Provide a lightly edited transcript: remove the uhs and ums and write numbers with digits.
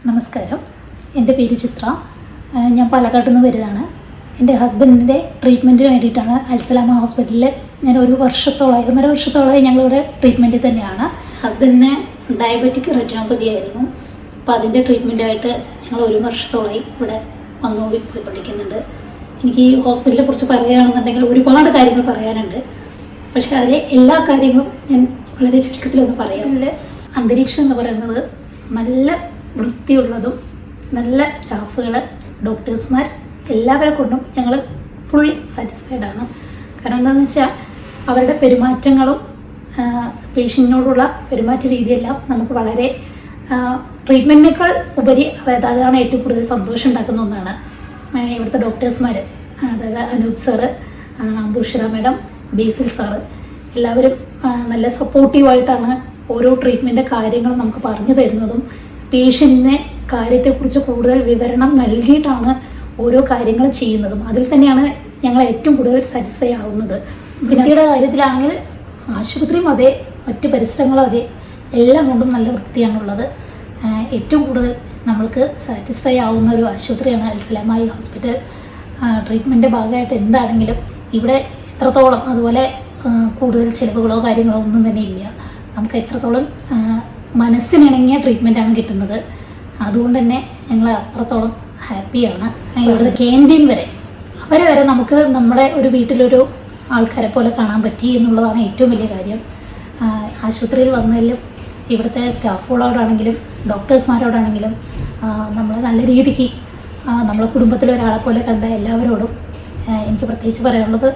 നമസ്കാരം, എൻ്റെ പേര് ചിത്ര. ഞാൻ പാലക്കാട്ടിൽ നിന്ന് വരുന്നതാണ്. എൻ്റെ ഹസ്ബൻഡിൻ്റെ ട്രീറ്റ്മെൻറ്റിന് വേണ്ടിയിട്ടാണ് അൽസലാമ ഹോസ്പിറ്റലിൽ ഞാൻ 1 വർഷത്തോളമായി 1.5 വർഷത്തോളമായി ഞങ്ങളിവിടെ ട്രീറ്റ്മെൻറ്റിൽ തന്നെയാണ്. ഹസ്ബൻഡിന് ഡയബറ്റിക് റെറ്റിനോപ്പതി ആയിരുന്നു. അപ്പോൾ അതിൻ്റെ ട്രീറ്റ്മെൻറ്റായിട്ട് ഞങ്ങൾ 1 വർഷത്തോളമായി ഇവിടെ പോയിക്കൊണ്ടിരിക്കുന്നുണ്ട്. എനിക്ക് ഈ ഹോസ്പിറ്റലിനെ കുറിച്ച് പറയുകയാണെന്നുണ്ടെങ്കിൽ ഒരുപാട് കാര്യങ്ങൾ പറയാനുണ്ട്. പക്ഷേ അതിലെ എല്ലാ കാര്യങ്ങളും ഞാൻ വളരെ ചുരുക്കത്തിലൊന്ന് പറയാം. അതിലെ അന്തരീക്ഷം എന്ന് പറയുന്നത് നല്ല വൃത്തിയുള്ളതും നല്ല സ്റ്റാഫുകൾ, ഡോക്ടേഴ്സ്മാർ എല്ലാവരെ കൊണ്ടും ഞങ്ങൾ ഫുള്ളി സാറ്റിസ്ഫൈഡ് ആണ്. കാരണം എന്താണെന്ന് വെച്ചാൽ അവരുടെ പെരുമാറ്റങ്ങളും പേഷ്യൻറ്റിനോടുള്ള പെരുമാറ്റ രീതിയെല്ലാം നമുക്ക് വളരെ ട്രീറ്റ്മെൻറ്റിനേക്കാൾ ഉപരി അതാണ് ഏറ്റവും കൂടുതൽ സന്തോഷം ഉണ്ടാക്കുന്ന ഒന്നാണ്. ഇവിടുത്തെ ഡോക്ടേഴ്സ്മാർ, അതായത് അനൂപ് സാറ്, ബുഷിറ മാഡം, ബേസിൽ സാറ് എല്ലാവരും നല്ല സപ്പോർട്ടീവായിട്ടാണ് ഓരോ ട്രീറ്റ്മെൻറ്റ് കാര്യങ്ങളും നമുക്ക് പറഞ്ഞു തരുന്നതും പേഷ്യൻറ്റിനെ കാര്യത്തെക്കുറിച്ച് കൂടുതൽ വിവരണം നൽകിയിട്ടാണ് ഓരോ കാര്യങ്ങൾ ചെയ്യുന്നതും. അതിൽ തന്നെയാണ് ഞങ്ങൾ ഏറ്റവും കൂടുതൽ സാറ്റിസ്ഫൈ ആവുന്നത്. വൃത്തിയുടെ കാര്യത്തിലാണെങ്കിൽ ആശുപത്രിയും അതെ, മറ്റ് പരിസരങ്ങളും അതെ, എല്ലാം കൊണ്ടും നല്ല വൃത്തിയാണുള്ളത്. ഏറ്റവും കൂടുതൽ നമ്മൾക്ക് സാറ്റിസ്ഫൈ ആവുന്ന ഒരു ആശുപത്രിയാണ് അൽസലാമ ഹോസ്പിറ്റൽ. ട്രീറ്റ്മെൻറ്റ് ഭാഗമായിട്ട് എന്താണെങ്കിലും ഇവിടെ എത്രത്തോളം അതുപോലെ കൂടുതൽ ചിലവുകളോ കാര്യങ്ങളോ ഒന്നും തന്നെ ഇല്ല. നമുക്ക് എത്രത്തോളം മനസ്സിനിണങ്ങിയ ട്രീറ്റ്മെൻറ്റാണ് കിട്ടുന്നത്. അതുകൊണ്ട് തന്നെ ഞങ്ങൾ അത്രത്തോളം ഹാപ്പിയാണ്. ഇവിടുത്തെ ക്യാൻറ്റീൻ വരെ നമുക്ക് നമ്മുടെ ഒരു വീട്ടിലൊരു ആൾക്കാരെ പോലെ കാണാൻ പറ്റി എന്നുള്ളതാണ് ഏറ്റവും വലിയ കാര്യം. ആശുപത്രിയിൽ വന്നതിലും ഇവിടുത്തെ സ്റ്റാഫുകളോടാണെങ്കിലും ഡോക്ടേഴ്സ്മാരോടാണെങ്കിലും നമ്മൾ നല്ല രീതിക്ക് നമ്മളെ കുടുംബത്തിലൊരാളെ പോലെ കണ്ട എല്ലാവരോടും എനിക്ക് പ്രത്യേകിച്ച് പറയാനുള്ളത്